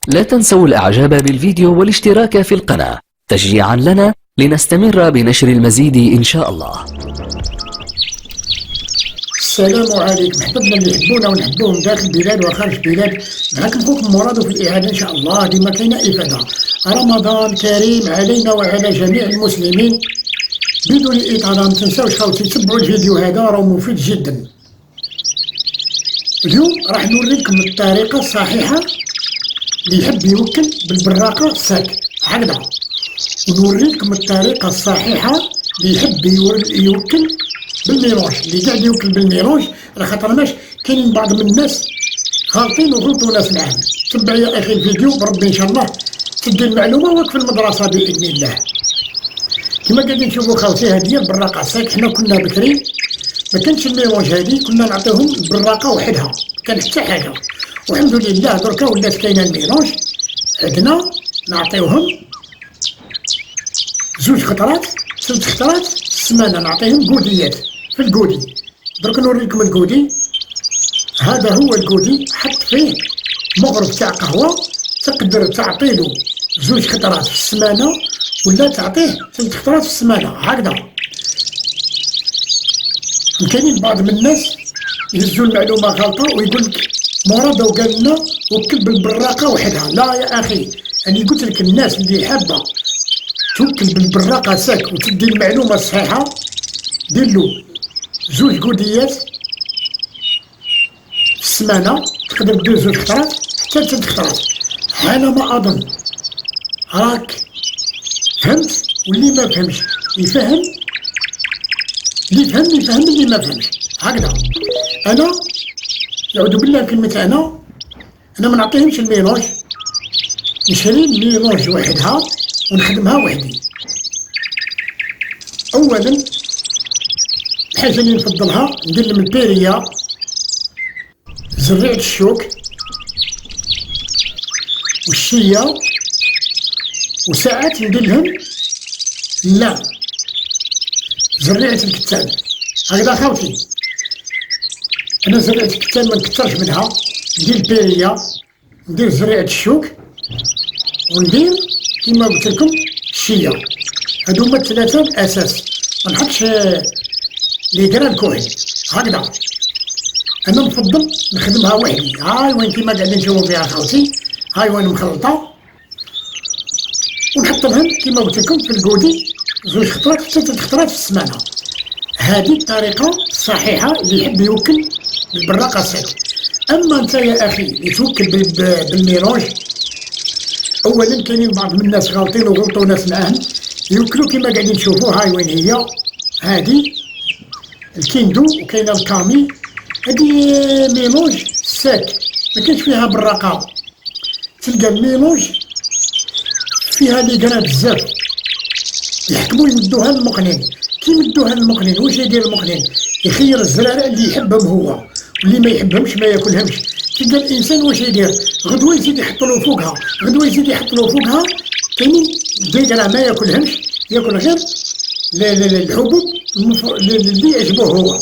لا تنسوا الإعجاب بالفيديو والاشتراك في القناة تشجيعا لنا لنستمر بنشر المزيد إن شاء الله. السلام عليكم احبابنا اللي يحبونا ونحبوهم داخل البلاد وخارج البلاد. معكم خوكم مراد في الإعادة إن شاء الله ديما كاينة إفادة. رمضان كريم علينا وعلى جميع المسلمين. بدون إطالة ما تنساوش خوتي تتبعوا الفيديو هذا راه مفيد جدا. اليوم راح نوريكم الطريقة الصحيحة اللي يحب يوكل بالبراقة ساك هكذا، ونوريكم الطريقة الصحيحة اللي يحب يوكل بالميلونج، اللي قاعد يوكل بالميلونج. على خاطر ماش كاينين بعض من الناس غالطين وغلطوا ناس معاهم. تبع يا اخي الفيديو بربي ان شاء الله تدي المعلومه وراك في المدرسه باذن الله. كما قاعدين نشوفوا خوتي هذه البراقه ساك. حنا كنا بكري ما كانش الميلونج هذه، كنا نعطيهم البراقه وحدها كان حتى حاجه، والحمد لله دركا ولات كاينه الميلونج عندنا. نعطيوهم زوج خطرات 3 خطرات في السمانه، نعطيهم كوديات في الكودي. درك نوريكم الكودي. هذا هو الكودي، حط فيه مغرب تاع قهوه. تقدر تعطيله زوج خطرات في السمانه ولا تعطيه 3 خطرات في السمانه هكذا. كاينين بعض من الناس يهزوا المعلومه غلطه ويقول لك مراد وقال لنا وكل بالبراقه وحدها. لا يا اخي، انا قلت لك الناس اللي حابه توكل بالبراقه ساك وتدي المعلومه الصحيحه دير له زوج كوديات في السمانه. تقدر دير زوج خطرات حتى 3 خطرات على ما اظن. راك فهمت؟ واللي ما فهمش يفهم، اللي فهم يفهم، اللي ما فهمش هكذا. انا يعوذ بالله كلمه انا ما نعطيهمش الميلونج، نشري الميلونج وحدها ونخدمها وحدي. اولا الحاجه اللي نفضلها ندير لهم البيريه، زريعه الشوك والشيه، وساعات ندير لهم لا زريعه الكتان هكذا خوتي. انا زريعه الكتان ما نكثرش منها، ندير البيريه، ندير زريعه الشوك، وندير كما قلت لكم الشيه. هادو هما الثلاثه الاساس. ما نحطش لي جران كوهين هكذا. انا نفضل نخدمها وحدي. هاي وين كيما قاعدين نشوفوا فيها خوتي، هاي وين مخلطه، ونحط لهم كيما قلت لكم في الكودي زوج خطرات حتى 3 خطرات في السمانه. هذه الطريقه الصحيحه اللي يحب يوكل بالبراقه ساك. اما انت يا اخي اللي توكل بالميلونج، اولا كاينين بعض من الناس غالطين وغلطوا ناس معاهم يوكلوا كيما قاعدين نشوفوا. هاي وين هي هذه الكيندو وكاينه الكامي. هذه ميلونج ساك ما كاينش فيها براقه. تلقى الميلونج فيها لي كرا بزاف، يحكموا يمدوها للمقنين. كي يمدوها للمقنين واش يدير المقنين؟ يخير الزرارة اللي يحبهم هو، واللي ما يحبهمش ما ياكلهمش. تلقى الانسان واش يدير؟ غدوه يزيد يحط له فوقها، غدوه يزيد يحط له فوقها. كاينين ديكرا ما ياكلهمش، ياكل غير الحبوب اللي يعجبوه هو.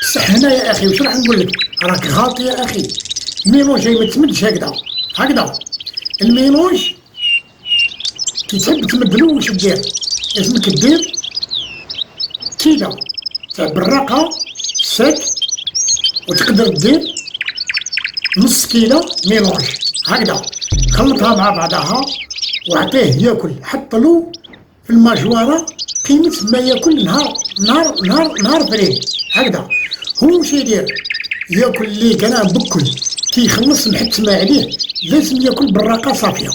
بصح هنا يا اخي واش راح نقول لك؟ راك غلط يا اخي. الميلونج ما تمدش هكذا. الميلونج كي تحب تمدلو واش دير؟ لازمك دير كيلو تاع براقه ساك، وتقدر دير نص كيلو ميلونج هكذا. خلطها مع بعضها وعطيه ياكل. حطلو في الماجواره قيمه ما ياكل نهار فريد هكذا. هو واش يدير؟ ياكل لي كان بكل. كي يخلص محتمى عليه لازم ياكل براقه صافيه.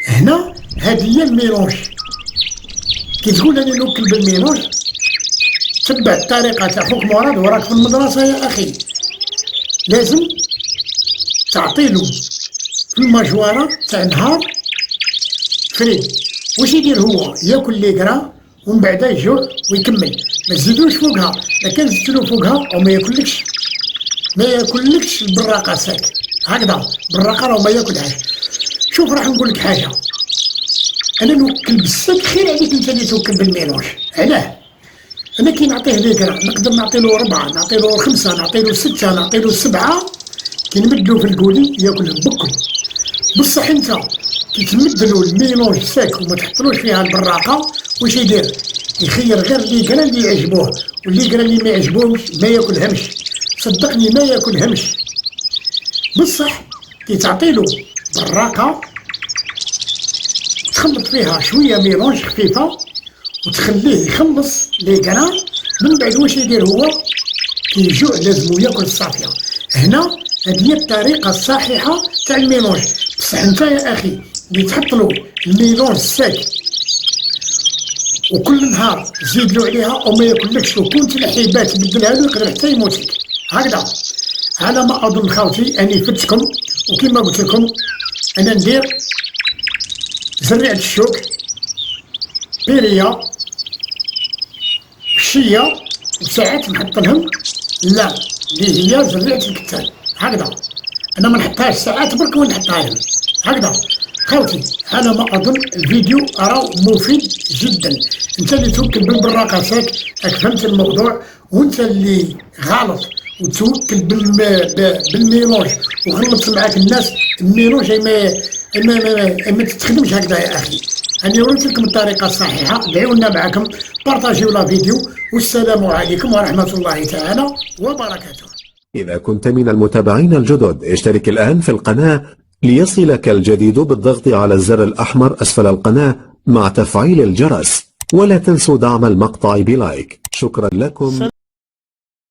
هنا هذه هي الميلونج. كي تقول راني نوكل بالميلونج، تبع الطريقه تاع خوك مراد وراك في المدرسه يا اخي. لازم تعطيلو في الماجواره تاع نهار فري. واش يدير هو؟ ياكل لي كرا ومن بعد يجوع ويكمل. ما تزيدوش فوقها. اذا كان زدتلو فوقها او ما ياكلكش البراقه ساك هكذا. البراقه راه ما ياكلهاش. شوف راح نقول لك حاجه، انا نوكل بالساك خير عليك انت اللي توكل بالميلونج. علاه؟ انا كي نعطيه ليكرا نقدر نعطيلو 4، نعطيلو 5، نعطيلو 6، نعطيلو 7. كي نمدلو في الكولي ياكلهم بكل. بصح انت كي تمدلو الميلونج ساك وما تحطلوش فيها البراقه واش يدير؟ يخير غير اللي قرا اللي يعجبوه، واللي قرا اللي ما يعجبوهمش ما ياكلهمش، صدقني ما ياكلهمش. بصح كي تعطيلو براقه تخلط فيها شويه ميلونج خفيفه وتخليه يخلص لي قرا، من بعد واش يدير هو؟ كي يجوع لازمو ياكل الصافيه. هنا هذه هي الطريقه الصحيحه تاع الميلونج. بصح انت يا اخي اللي تحط له الميلونج ساك وكل نهار تزيد له عليها وما ياكلكش، وكنت الحبات تبدلها له يقدر حتى يموت لك هكذا. على ما اظن خاوتي اني فتكم، وكما قلت لكم انا ندير زريعه الشوك، بيريه، شيه، وساعات نحط لهم لا اللي هي زريعه الكتان هكذا. انا ما نحطهاش ساعات برك ونحطها لهم هكذا. خوتي على ما اظن الفيديو راه مفيد جدا. انت اللي توكل بالبراقه ساك راك فهمت الموضوع، وانت اللي غلط وتوكل بالميلونج وغلطت معاك الناس، الميلونج ما تتخدمش هكذا يا اخي. أنا وريت لكم الطريقة الصحيحة، دعونا معكم، بارطاجيو لا فيديو، والسلام عليكم ورحمة الله تعالى وبركاته. إذا كنت من المتابعين الجدد اشترك الآن في القناة ليصلك الجديد بالضغط على الزر الأحمر أسفل القناة مع تفعيل الجرس، ولا تنسوا دعم المقطع بلايك. شكرا لكم.